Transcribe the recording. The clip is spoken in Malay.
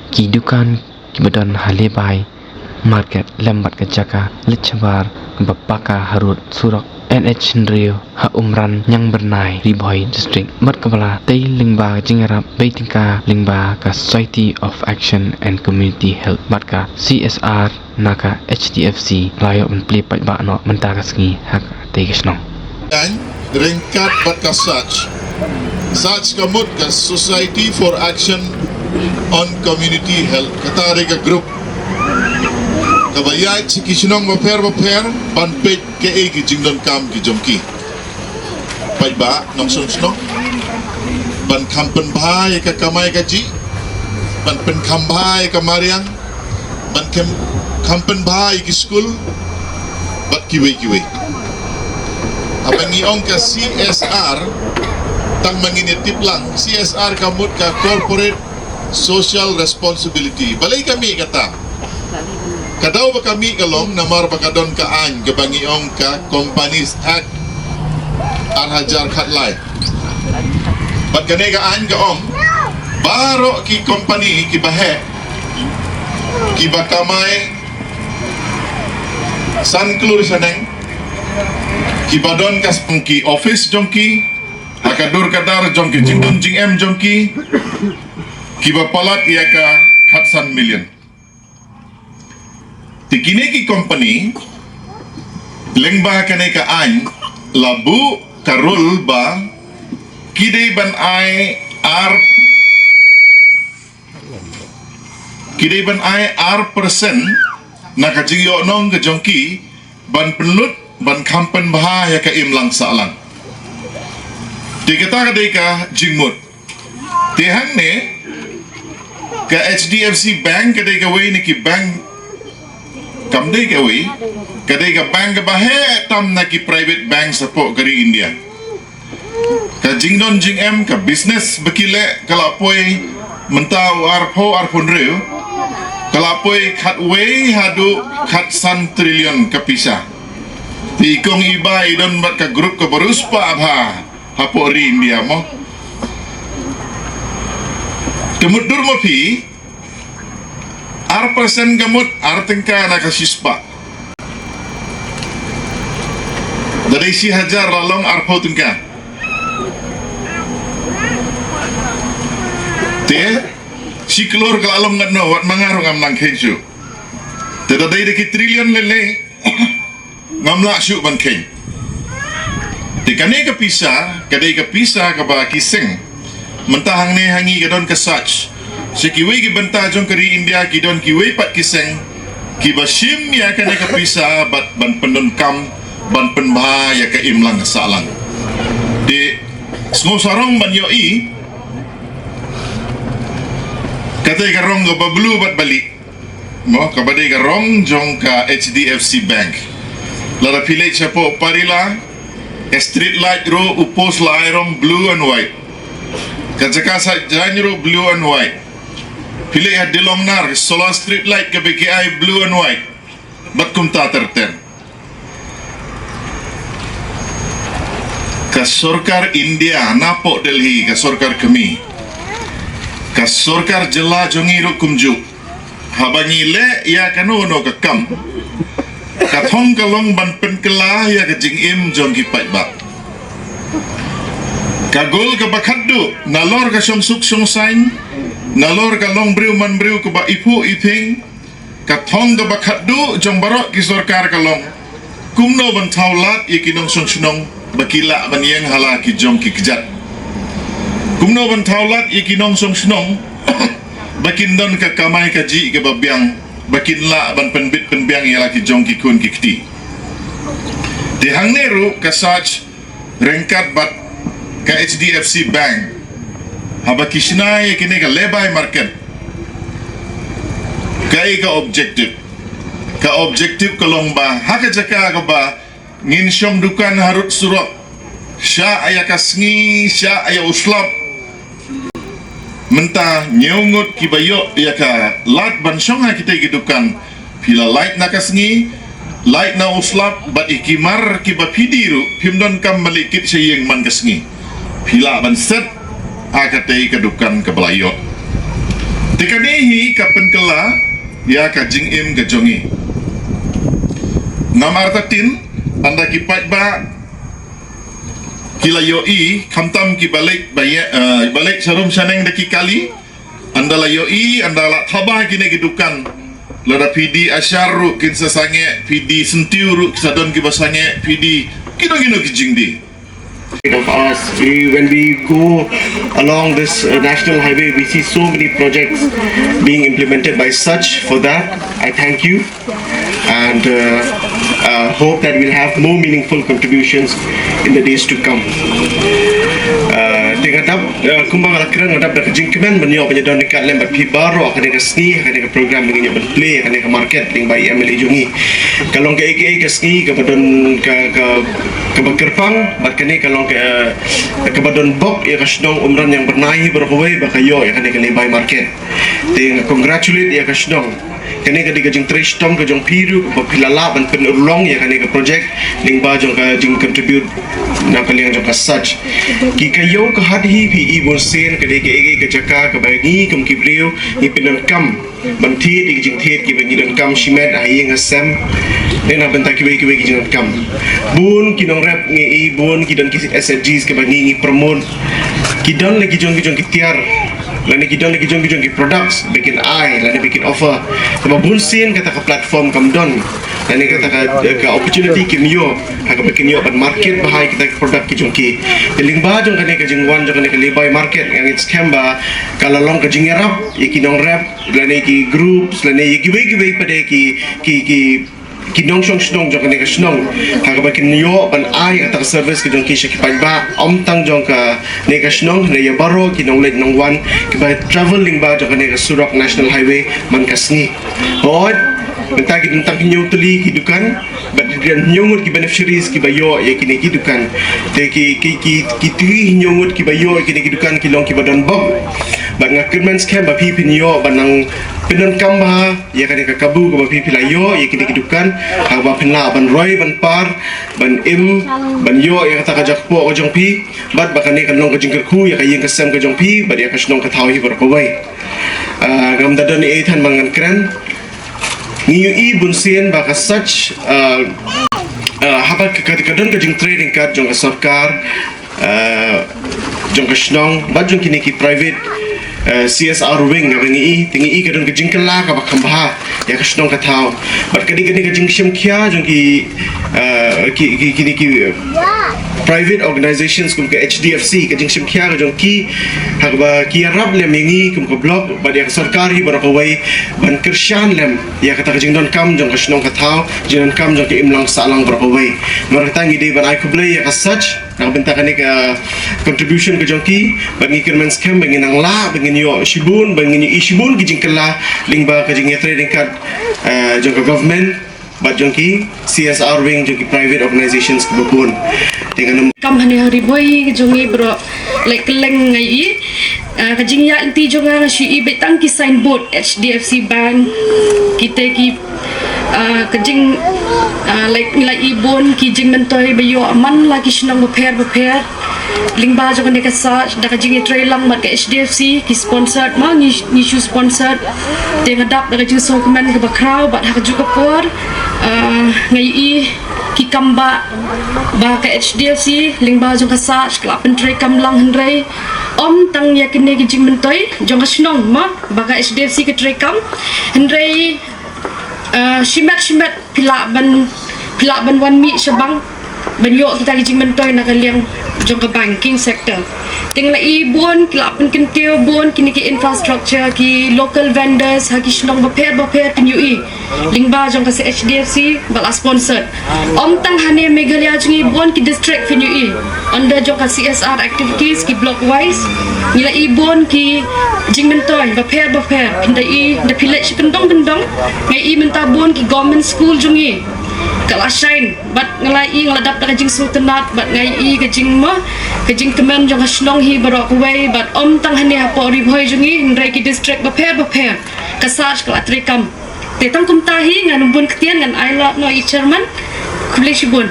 Kidukan kibadon halebai market lembat kejaka lecabar bapaka harut surok NH Hendrio ha umran yang bernai Riboy district mat kepala tei lingba jingarap baitingka lingba ka Society of Action and Community Health mat ka CSR naka HDFC layo menpli pajba no mentaka sengi hak tei kesnong dan ringkat bat ka such kamut ka Society for Action on Community Health katari ka group kabayay si kisinong maper panpit ke ki jingdon kam ki jomki pajba nong sunno ban kampen bhai ka kamai ka ji ban pen kambhai ka mariang ban kampen bhai ki school bat kiwe apa ni ong ka CSR tang manginitip lang CSR kamut ka corporate social responsibility balay kami kata kadaw ba kami kalong namar bakadon kaan kabangiong ka Companies Act Arhajar Khatlay bat kanay kaan kaong baro ki company ki bahe ki bakamay sanklur saneng ki badon kas ki office jongki akadur kadar jongki jingdun jing em jongki ki bapalat ia ka khatsan million tikine ki company lengba kanay ka an labu karul ba kidei ban ai ar persen nakajigyo nong ka jongki ban penlut ban kampen bahaya ka imlang saalang tikata kadai ka jingmut tihang ne ka HDFC bank kadai ka way ni ki bank kamdai ka way kadai ka bank ka bahe tam na ki private bank sa po kari India ka jingdon jing em ka business bakile kalapoy mentau arpon reu kalapoy khatway hadu khatsan trilion kapisa ikong iba idon bat ka grup ka baruspa abha hapo ri India mo kemudur mo pi ar persen gamut artengka na kasispa dari si hajar lalong arpo tengka te si kelur kalalong ngadno wat mangarung amnang kensu te dadai deki trilion lele ngamla syuk bangkeng di kanay kapisa ka ba kiseng mentahang ne hangi kadon kasach si kiwi ki benta jong kari India ki don kiwi pat kiseng ki basim ya kanay kapisa bat ban pendon kam ban penba ya ka imlang salang di semua sarong ban yoi katay karong go bablu bat balik mo kabadai karong jong ka HDFC Bank lara pilih siapa parila street light ro upos lairong blue and white kajaka sa janro blue and white pilih had dilong nar solar street light ke BKI blue and white bat kumta terten ka sorkar India napo Delhi ka sorkar kami ka sorkar jela jongi ro kumju habangi le ya kanu no ka kam kathong kalong ban penkela ya ka jing im jong ki pai bak kagol ka bakhaddu nalor ka sung sain nalor ka long briu man briu ka ba ipu iping kathong ka bakhaddu jong barok ki sarkar kalong kumno ban thaulat ikinong sung bakila ban yang hala ki jong ki kejat kumno ban thaulat ikinong sung bakindon ka kamai ka ji ka babyang bakinla ban penbiang ya laki jong ki kun kikti di hangneru kasach rengkat bat ka HDFC Bank haba kishnai kini ka lebay market kai ka objektif kalong ba haka jaka ka ba ngin syong dukan harut surok sya aya kasngi sya aya uslap mentah nyungut kibayok ya ka lat ban syonga kita gidukan pila light na kasngi light na uslap bat ikimar kiba pidiru pimdon kam malikit sayeng man kasngi pila ban set akatei kedukan kebelayok tekanihi kapen kela ya kajing im kejongi nam artatin anda kipat ba kilayoi kamtam ki balik sarum saneng daki kali anda layoi anda la tabah kini kedukan lada PD asyaru kin sasange PD sentiuru kisadon ki basange PD kino kijing di of us. When we go along this national highway, we see so many projects being implemented by such. For that, I thank you and hope that we'll have more meaningful contributions in the days to come. Tingatap kumbang alakran ngadap dak jingkemen menyo penyedon dekat lembat pi baru akan dekat sni akan dekat program dengan nyobot play akan dekat market ling bai MLA jungi kalau ke ke sni ke badon ke bekerpang bat kini kalau ke badon bok ya kasnong umran yang bernai berkawai bakayo ya akan dekat bai market ting congratulate ya kasnong kini ke jing trish tong ke jong piru ke pilala ban penulong ya kan ke project ling ba jong ka jing contribute na kaliang jong ka such ki kayo ka hadhi pi ibon sen ke ke jaka ke bagi kum ki brio ni penon kam ban thi di jing thi ki bagi don kam shimet ai ng sam na benta ki bagi jing kam bun ki nong rap ngi ibon ki don ki SSGs ke bagi ngi promote ki don lagi jong ki tiar lani kita lagi jong products bikin lani bikin offer sama bunsin kata ke platform kamdon lani kata ke opportunity kimyo haka bikin yo ban market bahai kita ke produk ki jong ki deling ba jong kane ke jingwan jong kane ke libai market yang it's kamba kalau long ke jingerap ikinong rap lani ki groups lani giveaway pada ki kinong shnong jong ka shnong haka bakin yo ban ai atak service ki jong ki shaki ba om tang jong ka ne ka shnong ne ya baro kinong let nong wan ki ba traveling ba jong ka ne ka Surak National Highway man kasni hod benta ki tentang kinyo tuli hidukan but dan nyongut ki beneficiaries ki bayo ya kini hidukan te ki tui nyongut ki bayo kini hidukan ki long ki badan bog ban ngakirman scam ba pi pinyo banang pinon kamba ya kan ka kabu ko pi pilayo ya kini hidukan ha ba pinla ban roy ban par ban im ban yo ya kata ka jakpo ko jong pi bat ba kan kan long ka jingker khu ya ka yeng ka sam ka jong pi ba ya ka snong ka thawi bar ko bai gam dadon ni ethan mangan kran niyo i bunsin baka such habat kadon ka jing trading card jong ka sarkar jong ka shnong ba jong kini ki private CSR wing ngi tingi kadon ka jing kala ka bakamba ya ka shnong ka thaw bat kadi ka jing shim kya jong ki private organizations kum ka HDFC ka jing shim kya jong ki hagba ki rab le mengi kum ka blog ba ya sarkari bar ko wai ban kirshan lem ya ka jing don kam jong ka shnong ka thaw jing don kam jong ki imlang salang bar ko wai mar tangi de ban ai ko ble ya ka such na benta ka contribution ka jong ki ban ngi kirmen scam bangin ang la bangin yo shibun bangin yo ishibun ki jing kala lingba ka jing trading card jong ka government bat jong ki CSR wing jong ki private organizations ke bapun dengan kam hani hari boy jongi bro like leng ngai kajing ya inti jonga shi betang ki signboard HDFC bank kita ki kajing like ibon ki jing mentoy bayo aman lagi senang beper lingba jong ne ka sa da kajing trailang mat ke HDFC ki sponsored ma ni shoe sponsored dengan dap da kajing so komen ke bakrau bat ha juga por ngai ki kamba ba ka HDFC lingba jong ka sa skla pen tray kam lang hendrai om tang ya kine ki jing mentoy jong ka snong ma ba ka HDFC ke tray kam hendrai shimat pila ban wan mi sabang ban yo kita ki jing mentoy na kaliang jong ka banking sector tingla ibon kilapan kintiu bon kini ki infrastructure ki local vendors ha ki shnong baper pinui lingba jong ka HDFC bala sponsored om tang hane Meghalaya jungi bon ki district pinui under jong ka CSR activities ki block wise nila ibon ki jing mentoy baper pindai the village pendong ngai i menta bon ki government school jungi kalasain bat ngalai ngaladap da kajing sultanat bat ngai i kajing kemen jong hasnong hi barok way bat om tang hane hapo ribhoi jungi ndrai ki district baper kasas kalatri kam tetang kum tahi ngan bun ketian ngan aila no i chairman kubleshibun